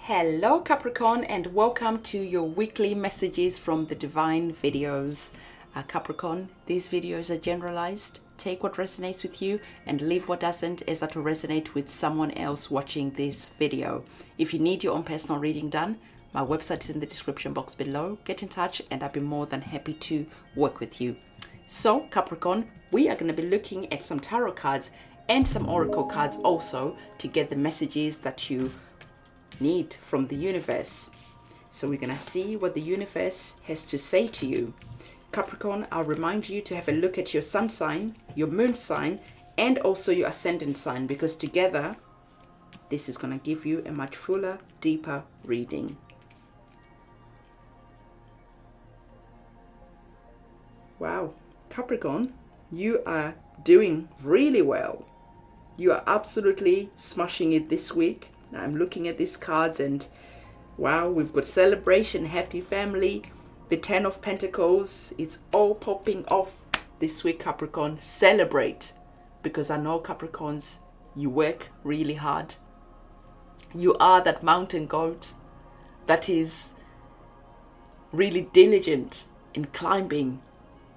Hello Capricorn, and welcome to your weekly messages from the Divine videos. Capricorn, these videos are generalized. Take what resonates with you and leave what doesn't, as that will resonate with someone else watching this video. If you need your own personal reading done, my website is in the description box below. Get in touch and I'll be more than happy to work with you. So Capricorn, we are going to be looking at some tarot cards and some oracle cards also to get the messages that you need from the universe. So we're going to see what the universe has to say to you. Capricorn, I'll remind you to have a look at your sun sign, your moon sign, and also your ascendant sign, because together this is going to give you a much fuller, deeper reading. Wow, Capricorn, you are doing really well. You are absolutely smashing it this week. I'm looking at these cards and wow, we've got celebration, happy family, the 10 of Pentacles. It's all popping off this week, Capricorn. Celebrate, because I know Capricorns, you work really hard. You are that mountain goat that is really diligent in climbing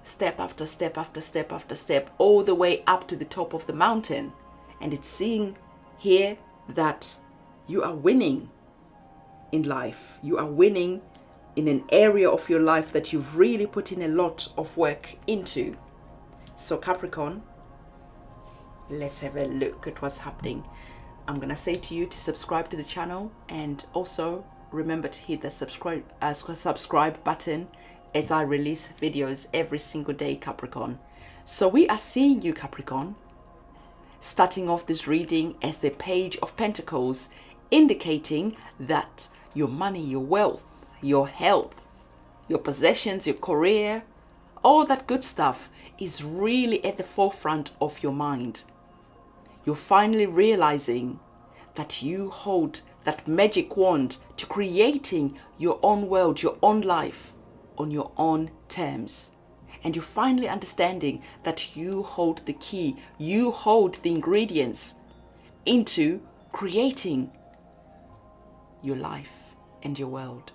step after step after step after step all the way up to the top of the mountain. And it's seeing here that you are winning in life. You are winning in an area of your life that you've really put in a lot of work into. So Capricorn, let's have a look at what's happening. I'm going to say to you to subscribe to the channel, and also remember to hit the subscribe button as I release videos every single day, Capricorn. So we are seeing you, Capricorn, starting off this reading as the Page of Pentacles, indicating that your money, your wealth, your health, your possessions, your career, all that good stuff is really at the forefront of your mind. You're finally realizing that you hold that magic wand to creating your own world, your own life on your own terms. And you're finally understanding that you hold the key, you hold the ingredients into creating your life and your world.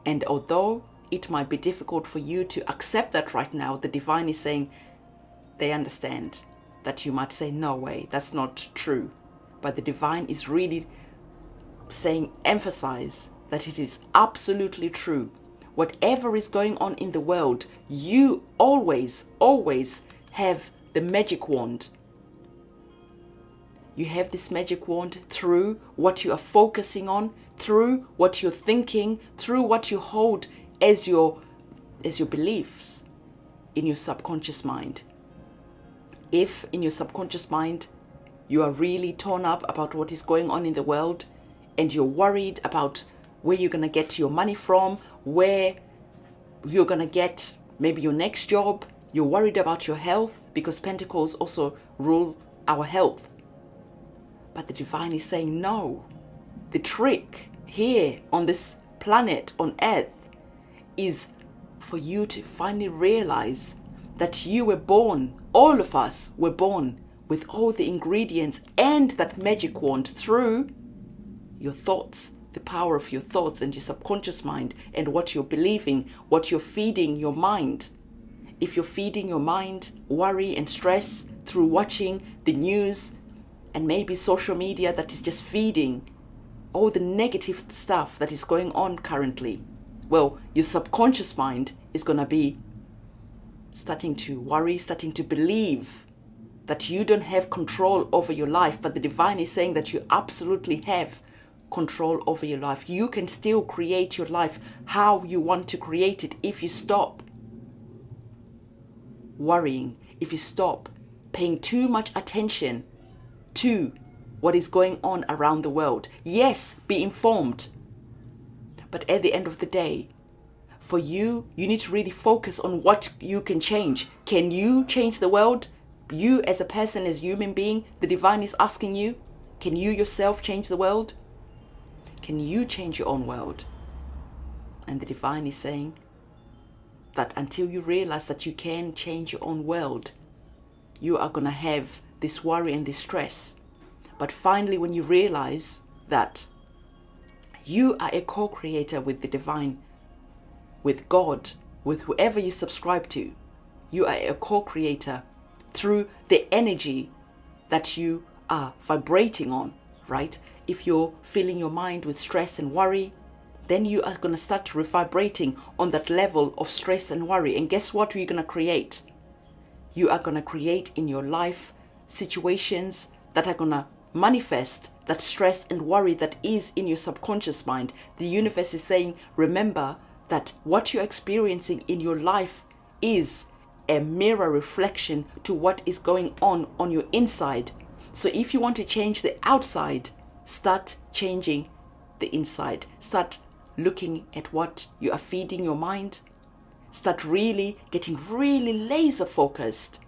And although it might be difficult for you to accept that right now, the divine is saying they understand that you might say, no way, that's not true. But the divine is really saying, emphasize that it is absolutely true. Whatever is going on in the world, you always have the magic wand. You have this magic wand through what you are focusing on, through what you're thinking, through what you hold as your beliefs in your subconscious mind. If in your subconscious mind you are really torn up about what is going on in the world, and you're worried about where you're going to get your money from, where you're going to get maybe your next job, you're worried about your health, because Pentacles also rule our health. But the divine is saying, no, the trick here on this planet, on earth, is for you to finally realize that you were born, all of us were born with all the ingredients and that magic wand through your thoughts, the power of your thoughts and your subconscious mind, and what you're believing, what you're feeding your mind. If you're feeding your mind worry and stress through watching the news and maybe social media that is just feeding all the negative stuff that is going on currently, well, your subconscious mind is going to be starting to worry, starting to believe that you don't have control over your life. But the divine is saying that you absolutely have control over your life. You can still create your life how you want to create it if you stop worrying, if you stop paying too much attention to what is going on around the world. Yes, be informed, but at the end of the day, for you, you need to really focus on what you can change. Can you change the world? You as a person, as a human being, the divine is asking you, can you yourself change the world? Can you change your own world? And the divine is saying that until you realize that you can change your own world, you are going to have this worry and this stress. But finally, when you realize that You are a co-creator with the divine, with God, with whoever you subscribe to. You are a co-creator through the energy that you are vibrating on, right? If you're filling your mind with stress and worry, then you are going to start revibrating on that level of stress and worry. And guess what you're going to create? You are going to create in your life situations that are going to manifest that stress and worry that is in your subconscious mind. The universe is saying, remember that what you're experiencing in your life is a mirror reflection to what is going on your inside. So if you want to change the outside, start changing the inside. Start looking at what you are feeding your mind. Start really getting really laser focused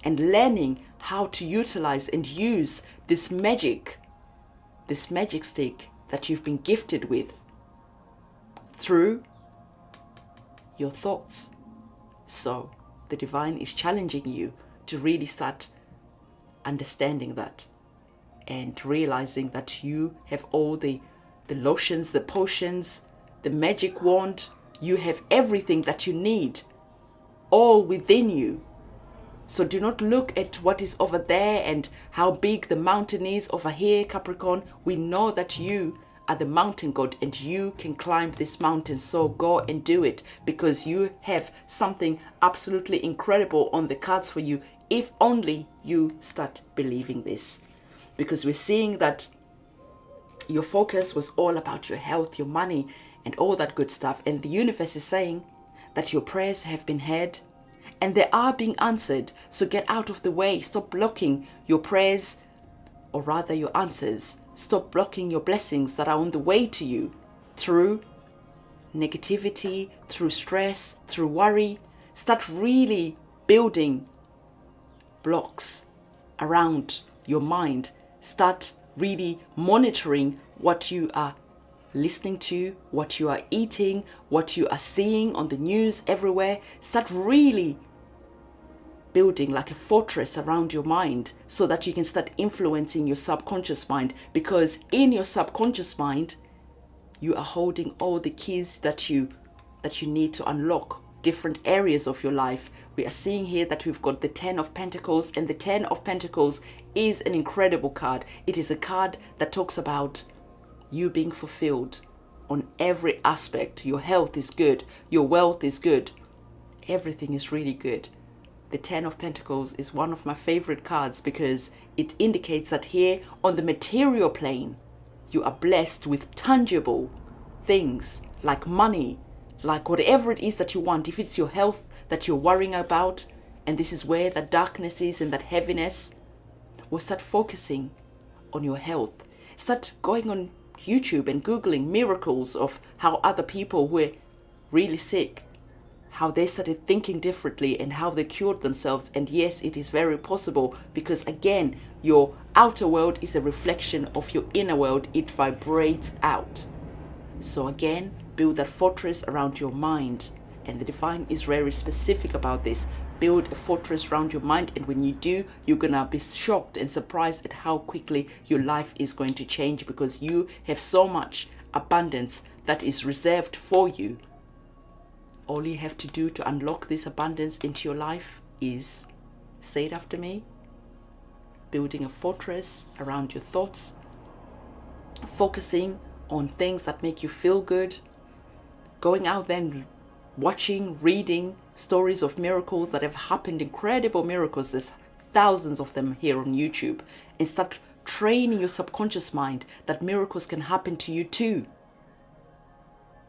and learning how to utilize and use this magic stick that you've been gifted with through your thoughts. So the divine is challenging you to really start understanding that and realizing that you have all the lotions, the potions, the magic wand. You have everything that you need all within you. So do not look at what is over there and how big the mountain is over here, Capricorn. We know that you are the mountain god and you can climb this mountain. So go and do it, because you have something absolutely incredible on the cards for you if only you start believing this. Because we're seeing that your focus was all about your health, your money, and all that good stuff. And the universe is saying that your prayers have been heard and they are being answered. So get out of the way. Stop blocking your prayers, or rather your answers. Stop blocking your blessings that are on the way to you through negativity, through stress, through worry. Start really building blocks around your mind. Start really monitoring what you are listening to, what you are eating, what you are seeing on the news everywhere. Start really building like a fortress around your mind so that you can start influencing your subconscious mind, because in your subconscious mind you are holding all the keys that you need to unlock different areas of your life. We are seeing here that we've got the 10 of Pentacles, and the 10 of Pentacles is an incredible card. It is a card that talks about you being fulfilled on every aspect. Your health is good, your wealth is good, everything is really good. The 10 of Pentacles is one of my favorite cards because it indicates that here on the material plane, you are blessed with tangible things like money, like whatever it is that you want. If it's your health that you're worrying about, and this is where that darkness is and that heaviness, we'll start focusing on your health. Start going on YouTube and Googling miracles of how other people who were really sick, how they started thinking differently and how they cured themselves. And yes, it is very possible, because again, your outer world is a reflection of your inner world. It vibrates out. So again, build that fortress around your mind. And the divine is very specific about this. Build a fortress around your mind, and when you do, you're gonna be shocked and surprised at how quickly your life is going to change, because you have so much abundance that is reserved for you. All you have to do to unlock this abundance into your life is, say it after me, building a fortress around your thoughts, focusing on things that make you feel good, going out there and watching, reading stories of miracles that have happened, incredible miracles. There's thousands of them here on YouTube, and start training your subconscious mind that miracles can happen to you too.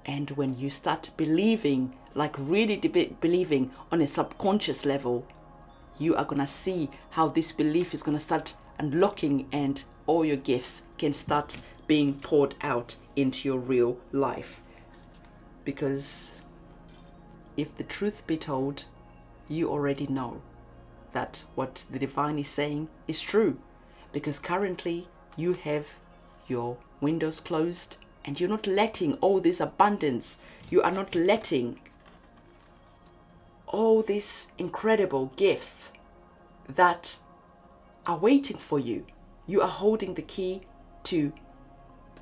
And when you start believing, like really believing on a subconscious level, you are going to see how this belief is going to start unlocking, and all your gifts can start being poured out into your real life. Because if the truth be told, you already know that what the divine is saying is true. Because currently you have your windows closed and you're not letting all this abundance, you are not letting all these incredible gifts that are waiting for you. You are holding the key to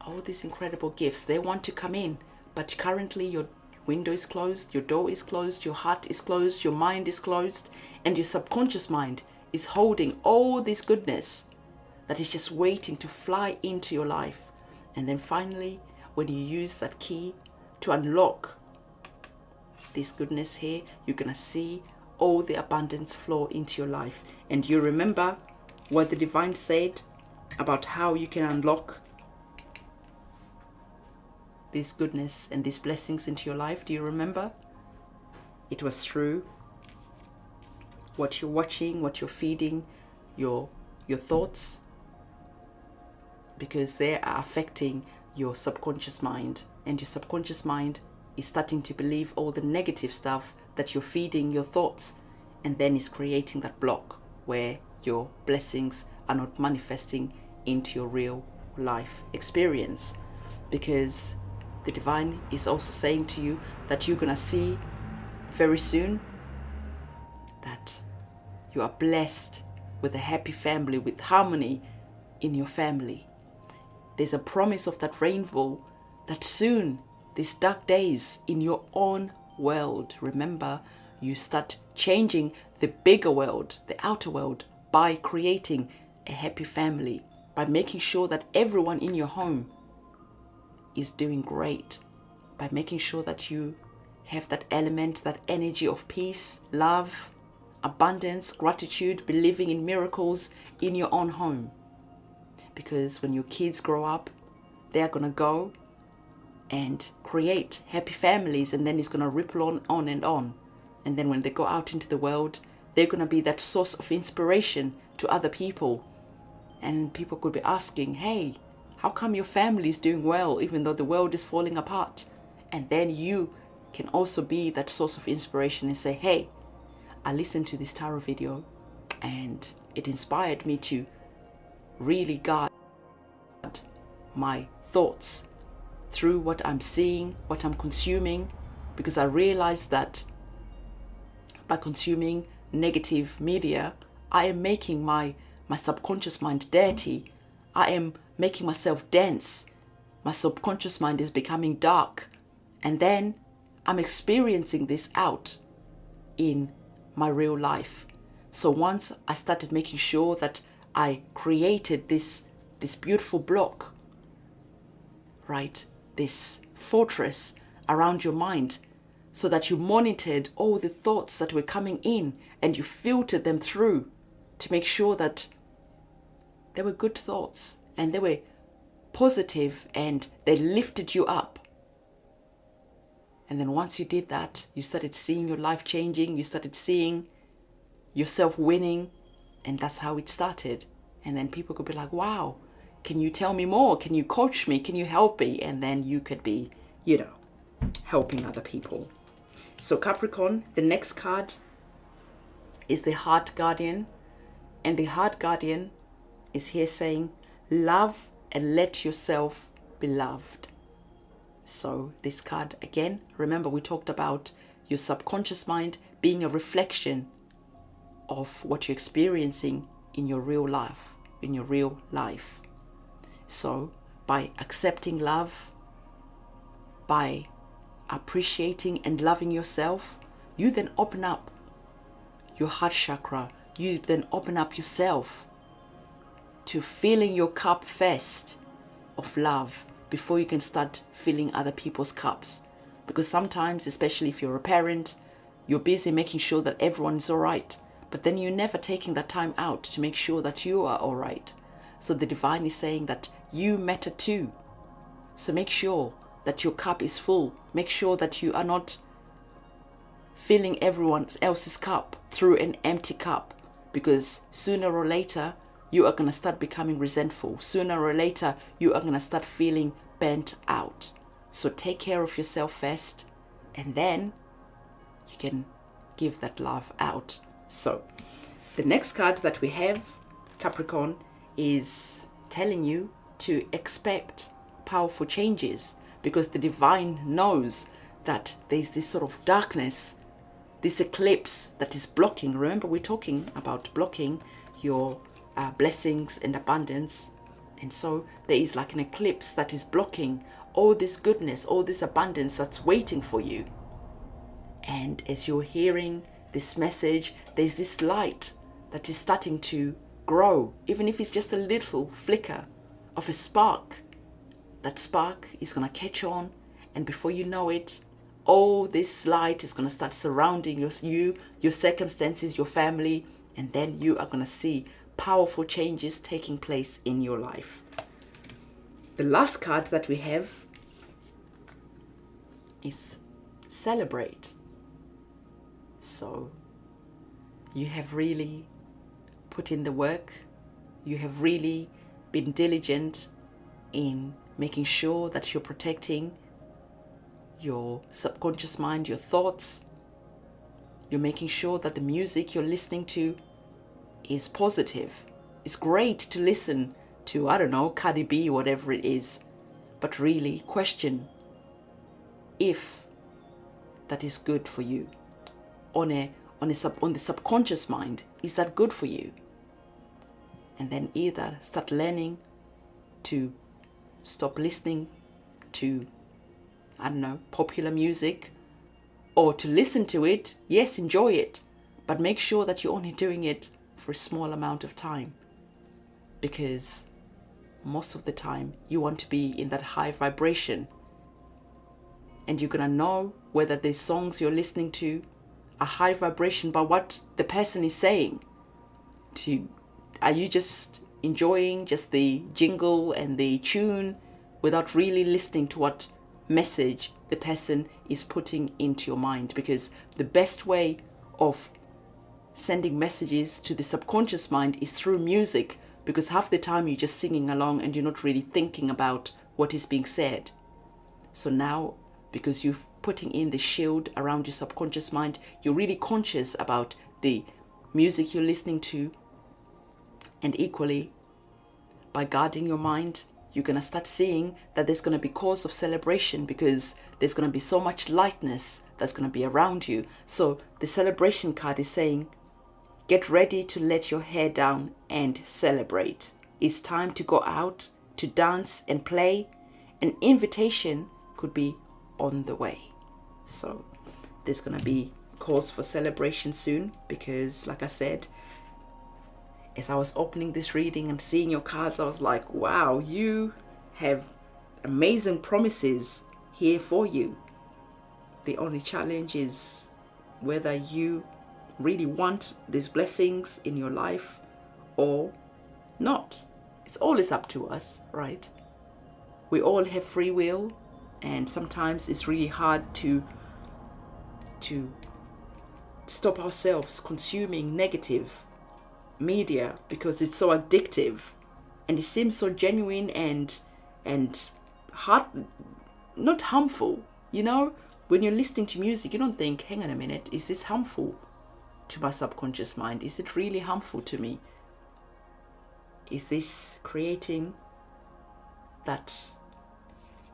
all these incredible gifts. They want to come in, but currently your window is closed, your door is closed, your heart is closed, your mind is closed, and your subconscious mind is holding all this goodness that is just waiting to fly into your life. And then finally, when you use that key to unlock this goodness here, you're gonna see all the abundance flow into your life. And you remember what the divine said about how you can unlock this goodness and these blessings into your life? Do you remember? It was through what you're watching, what you're feeding, your thoughts, because they are affecting your subconscious mind, and your subconscious mind is starting to believe all the negative stuff that you're feeding your thoughts, and then is creating that block where your blessings are not manifesting into your real life experience. Because the divine is also saying to you that you're gonna see very soon that you are blessed with a happy family, with harmony in your family. There's a promise of that rainbow, that soon these dark days in your own world, remember, you start changing the bigger world, the outer world, by creating a happy family, by making sure that everyone in your home is doing great, by making sure that you have that element, that energy of peace, love, abundance, gratitude, believing in miracles in your own home. Because when your kids grow up, they are going to go and create happy families, and then it's going to ripple on and on. And then when they go out into the world, they're going to be that source of inspiration to other people. And people could be asking, hey, how come your family is doing well even though the world is falling apart? And then you can also be that source of inspiration and say, hey, I listened to this tarot video and it inspired me to really guard my thoughts through what I'm seeing, what I'm consuming, because I realized that by consuming negative media, I am making my subconscious mind dirty. I am making myself dense. My subconscious mind is becoming dark. And then I'm experiencing this out in my real life. So once I started making sure that I created this beautiful block, right? This fortress around your mind, so that you monitored all the thoughts that were coming in and you filtered them through to make sure that they were good thoughts and they were positive and they lifted you up. And then once you did that, you started seeing your life changing, you started seeing yourself winning, and that's how it started. And then people could be like, wow, can you tell me more? Can you coach me? Can you help me? And then you could be, helping other people. So Capricorn, the next card is the Heart Guardian. And the Heart Guardian is here saying, love and let yourself be loved. So this card, again, remember we talked about your subconscious mind being a reflection of what you're experiencing in your real life, So by accepting love, by appreciating and loving yourself, you then open up your heart chakra. You then open up yourself to filling your cup first of love before you can start filling other people's cups. Because sometimes, especially if you're a parent, you're busy making sure that everyone is all right, but then you're never taking that time out to make sure that you are all right. So the divine is saying that you matter too. So make sure that your cup is full. Make sure that you are not filling everyone else's cup through an empty cup, because sooner or later you are going to start becoming resentful. Sooner or later you are going to start feeling burnt out. So take care of yourself first, and then you can give that love out. So the next card that we have, Capricorn, is telling you to expect powerful changes, because the divine knows that there's this sort of darkness, this eclipse that is blocking. Remember, we're talking about blocking your blessings and abundance And so there is like an eclipse that is blocking all this goodness, all this abundance that's waiting for you. And as you're hearing this message, there's this light that is starting to grow, even if it's just a little flicker of a spark. That spark is going to catch on, and before you know it, all this light is going to start surrounding your circumstances, your family, and then you are going to see powerful changes taking place in your life. The last card that we have is celebrate. So you have really put in the work. You have really been diligent in making sure that you're protecting your subconscious mind, your thoughts. You're making sure that the music you're listening to is positive. It's great to listen to, I don't know, Cardi B, whatever it is, but really question if that is good for you. On the subconscious mind, is that good for you? And then either start learning to stop listening to, I don't know, popular music, or to listen to it. Yes, enjoy it, but make sure that you're only doing it for a small amount of time, because most of the time you want to be in that high vibration, and you're gonna know whether the songs you're listening to are high vibration by what the person is saying. Are you just enjoying just the jingle and the tune without really listening to what message the person is putting into your mind? Because the best way of sending messages to the subconscious mind is through music, because half the time you're just singing along and you're not really thinking about what is being said. So now, because you're putting in the shield around your subconscious mind, you're really conscious about the music you're listening to. And equally, by guarding your mind, you're going to start seeing that there's going to be cause of celebration, because there's going to be so much lightness that's going to be around you. So the celebration card is saying, get ready to let your hair down and celebrate. It's time to go out, to dance and play. An invitation could be on the way. So there's going to be cause for celebration soon, because like I said, as I was opening this reading and seeing your cards, I was like, wow, you have amazing promises here for you. The only challenge is whether you really want these blessings in your life or not. It's always up to us, right? We all have free will, and sometimes it's really hard to stop ourselves consuming negative media, because it's so addictive and it seems so genuine and not harmful. You know, when you're listening to music, you don't think, hang on a minute, is this harmful to my subconscious mind? Is it really harmful to me? Is this creating that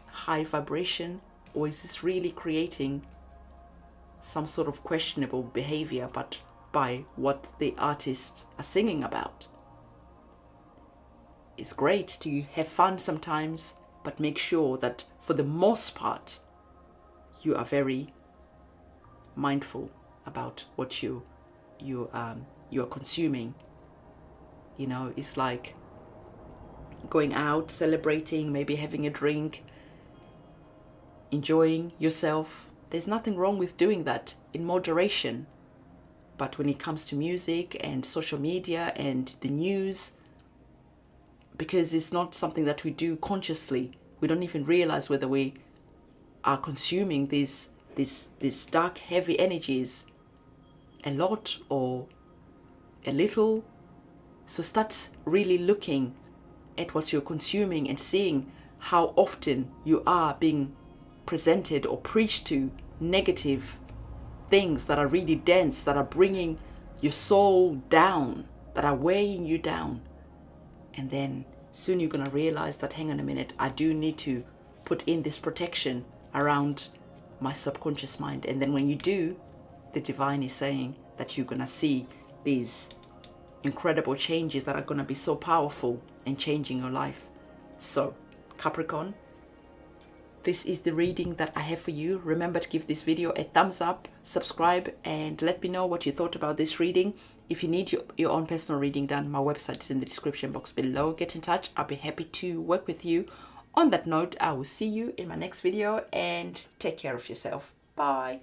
high vibration, or is this really creating some sort of questionable behavior, but by what the artists are singing about? It's great to have fun sometimes, but make sure that for the most part you are very mindful about what you are consuming. You know, it's like going out, celebrating, maybe having a drink, enjoying yourself. There's nothing wrong with doing that in moderation. But when it comes to music and social media and the news, because it's not something that we do consciously, we don't even realize whether we are consuming these dark, heavy energies a lot or a little. So start really looking at what you're consuming and seeing how often you are being presented or preached to negative things that are really dense, that are bringing your soul down, that are weighing you down. And then soon you're going to realize that, hang on a minute, I do need to put in this protection around my subconscious mind. And then when you do, the divine is saying that you're going to see these incredible changes that are going to be so powerful and changing your life So, Capricorn, this is the reading that I have for you. Remember to give this video a thumbs up, subscribe, and let me know what you thought about this reading. If you need your own personal reading done, my website is in the description box below. Get in touch. I'll be happy to work with you. On that note, I will see you in my next video, and take care of yourself. Bye.